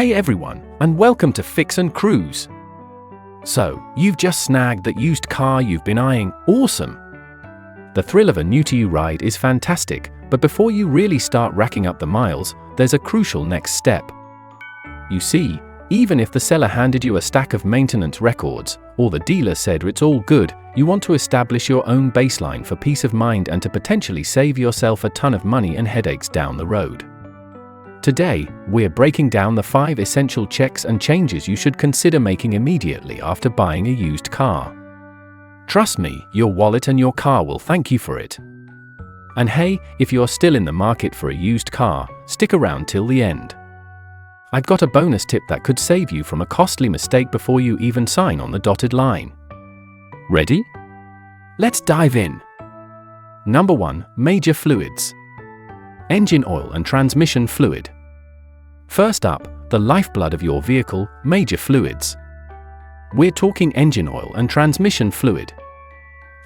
Hey everyone, and welcome to Fix and Cruise. So, you've just snagged that used car you've been eyeing. Awesome! The thrill of a new-to-you ride is fantastic, but before you really start racking up the miles, there's a crucial next step. You see, even if the seller handed you a stack of maintenance records, or the dealer said it's all good, you want to establish your own baseline for peace of mind and to potentially save yourself a ton of money and headaches down the road. Today, we're breaking down the 5 essential checks and changes you should consider making immediately after buying a used car. Trust me, your wallet and your car will thank you for it. And hey, if you're still in the market for a used car, stick around till the end. I've got a bonus tip that could save you from a costly mistake before you even sign on the dotted line. Ready? Let's dive in. Number 1. Major fluids. Engine oil and transmission fluid. First up, the lifeblood of your vehicle, major fluids. We're talking engine oil and transmission fluid.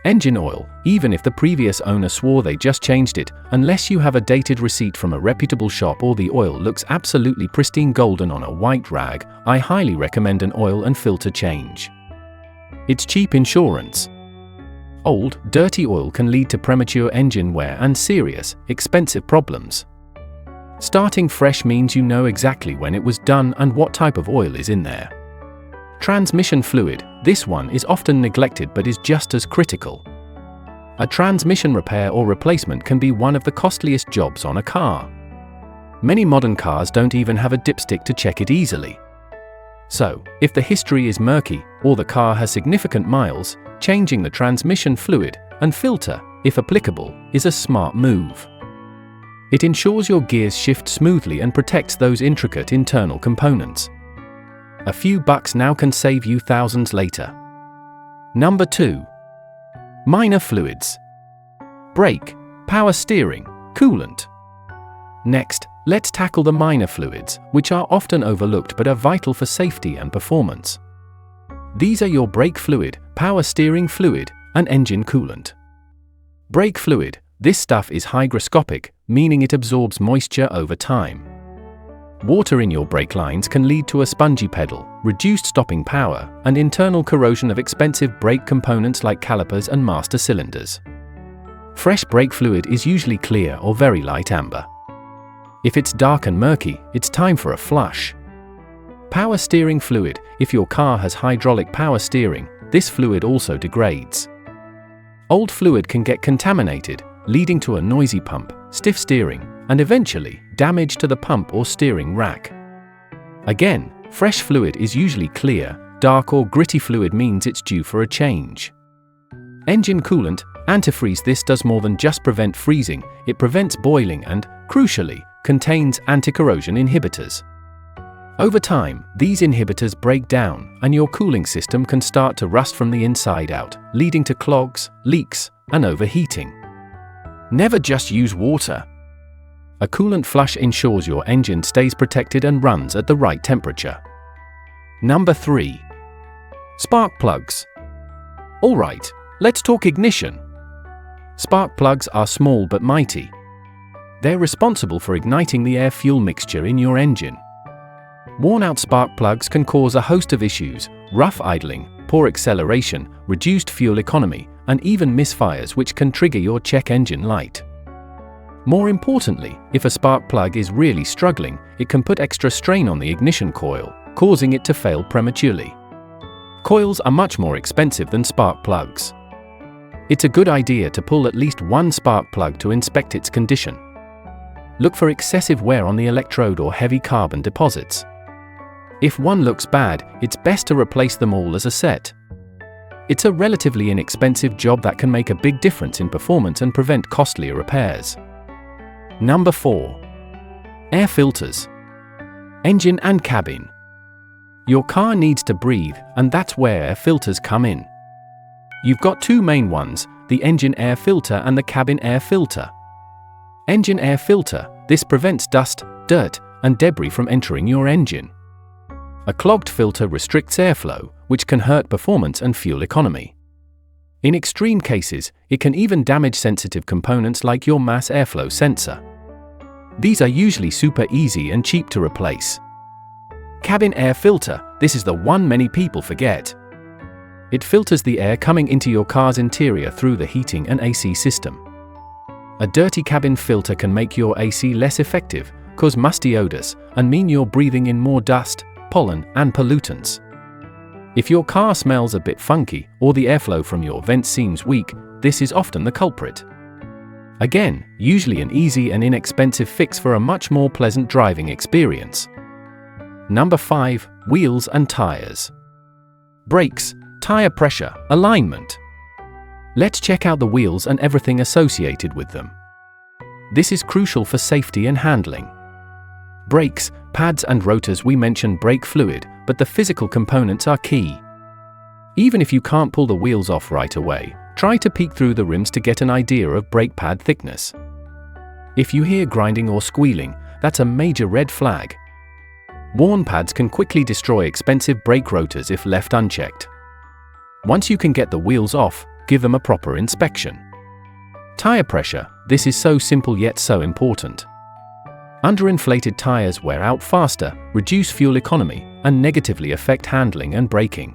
Engine oil, even if the previous owner swore they just changed it, unless you have a dated receipt from a reputable shop or the oil looks absolutely pristine golden on a white rag, I highly recommend an oil and filter change. It's cheap insurance. Old, dirty oil can lead to premature engine wear and serious, expensive problems. Starting fresh means you know exactly when it was done and what type of oil is in there. Transmission fluid, this one is often neglected but is just as critical. A transmission repair or replacement can be one of the costliest jobs on a car. Many modern cars don't even have a dipstick to check it easily. So, if the history is murky, or the car has significant miles, changing the transmission fluid and filter, if applicable, is a smart move. It ensures your gears shift smoothly and protects those intricate internal components. A few bucks now can save you thousands later. Number 2. Minor fluids. Brake, power steering, coolant. Next, let's tackle the minor fluids, which are often overlooked but are vital for safety and performance. These are your brake fluid, power steering fluid, and engine coolant. Brake fluid, this stuff is hygroscopic, meaning it absorbs moisture over time. Water in your brake lines can lead to a spongy pedal, reduced stopping power, and internal corrosion of expensive brake components like calipers and master cylinders. Fresh brake fluid is usually clear or very light amber. If it's dark and murky, it's time for a flush. Power steering fluid, if your car has hydraulic power steering, this fluid also degrades. Old fluid can get contaminated, leading to a noisy pump, stiff steering, and eventually, damage to the pump or steering rack. Again, fresh fluid is usually clear, dark or gritty fluid means it's due for a change. Engine coolant, antifreeze, this does more than just prevent freezing, it prevents boiling and, crucially, contains anti-corrosion inhibitors. Over time, these inhibitors break down, and your cooling system can start to rust from the inside out, leading to clogs, leaks, and overheating. Never just use water. A coolant flush ensures your engine stays protected and runs at the right temperature. Number 3. Spark plugs. Alright, let's talk ignition. Spark plugs are small but mighty. They're responsible for igniting the air-fuel mixture in your engine. Worn-out spark plugs can cause a host of issues: rough idling, poor acceleration, reduced fuel economy, and even misfires which can trigger your check engine light. More importantly, if a spark plug is really struggling, it can put extra strain on the ignition coil, causing it to fail prematurely. Coils are much more expensive than spark plugs. It's a good idea to pull at least one spark plug to inspect its condition. Look for excessive wear on the electrode or heavy carbon deposits. If one looks bad, it's best to replace them all as a set. It's a relatively inexpensive job that can make a big difference in performance and prevent costlier repairs. Number 4. Air filters. Engine and cabin. Your car needs to breathe, and that's where air filters come in. You've got 2 main ones, the engine air filter and the cabin air filter. Engine air filter, this prevents dust, dirt, and debris from entering your engine. A clogged filter restricts airflow, which can hurt performance and fuel economy. In extreme cases, it can even damage sensitive components like your mass airflow sensor. These are usually super easy and cheap to replace. Cabin air filter. This is the one many people forget. It filters the air coming into your car's interior through the heating and AC system. A dirty cabin filter can make your AC less effective, cause musty odors, and mean you're breathing in more dust, pollen, and pollutants. If your car smells a bit funky, or the airflow from your vent seems weak, this is often the culprit. Again, usually an easy and inexpensive fix for a much more pleasant driving experience. Number 5. Wheels and tires. Brakes, tire pressure, alignment. Let's check out the wheels and everything associated with them. This is crucial for safety and handling. Brakes, pads and rotors. We mentioned brake fluid, but the physical components are key. Even if you can't pull the wheels off right away, try to peek through the rims to get an idea of brake pad thickness. If you hear grinding or squealing, that's a major red flag. Worn pads can quickly destroy expensive brake rotors if left unchecked. Once you can get the wheels off, give them a proper inspection. Tire pressure. This is so simple yet so important. Underinflated tires wear out faster, reduce fuel economy, and negatively affect handling and braking.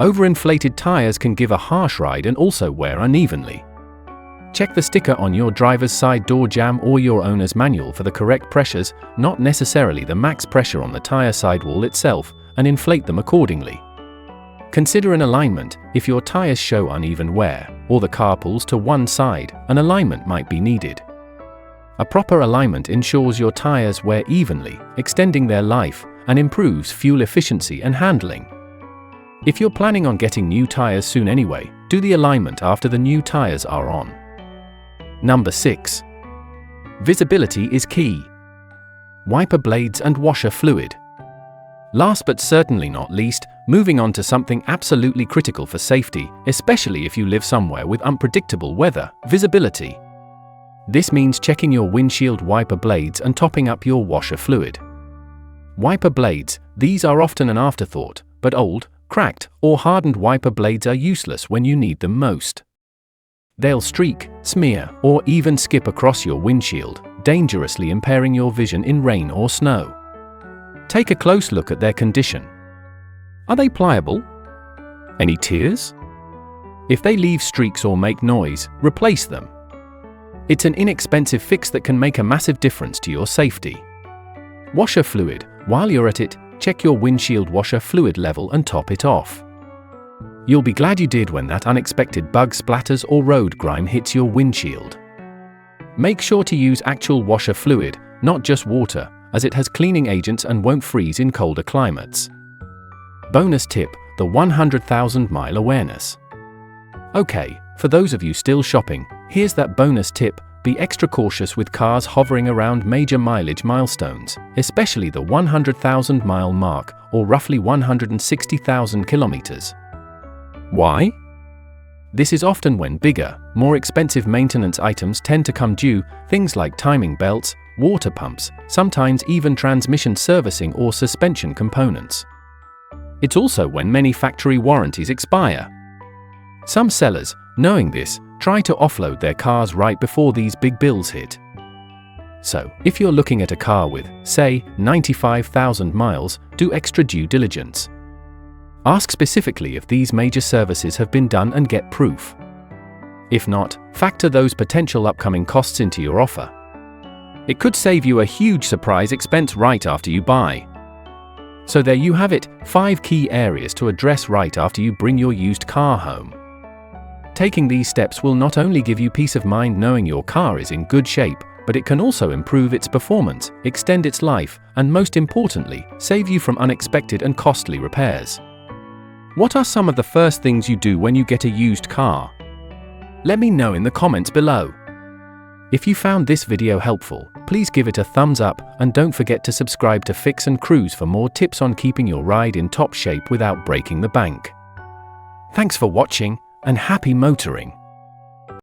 Overinflated tires can give a harsh ride and also wear unevenly. Check the sticker on your driver's side door jamb or your owner's manual for the correct pressures, not necessarily the max pressure on the tire sidewall itself, and inflate them accordingly. Consider an alignment. If your tires show uneven wear, or the car pulls to one side, an alignment might be needed. A proper alignment ensures your tires wear evenly, extending their life, and improves fuel efficiency and handling. If you're planning on getting new tires soon anyway, do the alignment after the new tires are on. Number 6. Visibility is key. Wiper blades and washer fluid. Last but certainly not least, moving on to something absolutely critical for safety, especially if you live somewhere with unpredictable weather: visibility. This means checking your windshield wiper blades and topping up your washer fluid. Wiper blades, these are often an afterthought, but old, cracked, or hardened wiper blades are useless when you need them most. They'll streak, smear, or even skip across your windshield, dangerously impairing your vision in rain or snow. Take a close look at their condition. Are they pliable? Any tears? If they leave streaks or make noise, replace them. It's an inexpensive fix that can make a massive difference to your safety. Washer fluid. While you're at it, check your windshield washer fluid level and top it off. You'll be glad you did when that unexpected bug splatters or road grime hits your windshield. Make sure to use actual washer fluid, not just water, as it has cleaning agents and won't freeze in colder climates. Bonus tip: the 100,000-mile awareness. Okay, for those of you still shopping, here's that bonus tip: be extra cautious with cars hovering around major mileage milestones, especially the 100,000-mile mark, or roughly 160,000 kilometers. Why? This is often when bigger, more expensive maintenance items tend to come due, things like timing belts, water pumps, sometimes even transmission servicing or suspension components. It's also when many factory warranties expire. Some sellers, knowing this, try to offload their cars right before these big bills hit. So, if you're looking at a car with, say, 95,000 miles, do extra due diligence. Ask specifically if these major services have been done and get proof. If not, factor those potential upcoming costs into your offer. It could save you a huge surprise expense right after you buy. So there you have it, 5 key areas to address right after you bring your used car home. Taking these steps will not only give you peace of mind knowing your car is in good shape, but it can also improve its performance, extend its life, and most importantly, save you from unexpected and costly repairs. What are some of the first things you do when you get a used car? Let me know in the comments below. If you found this video helpful, please give it a thumbs up and don't forget to subscribe to Fix and Cruise for more tips on keeping your ride in top shape without breaking the bank. Thanks for watching, and happy motoring!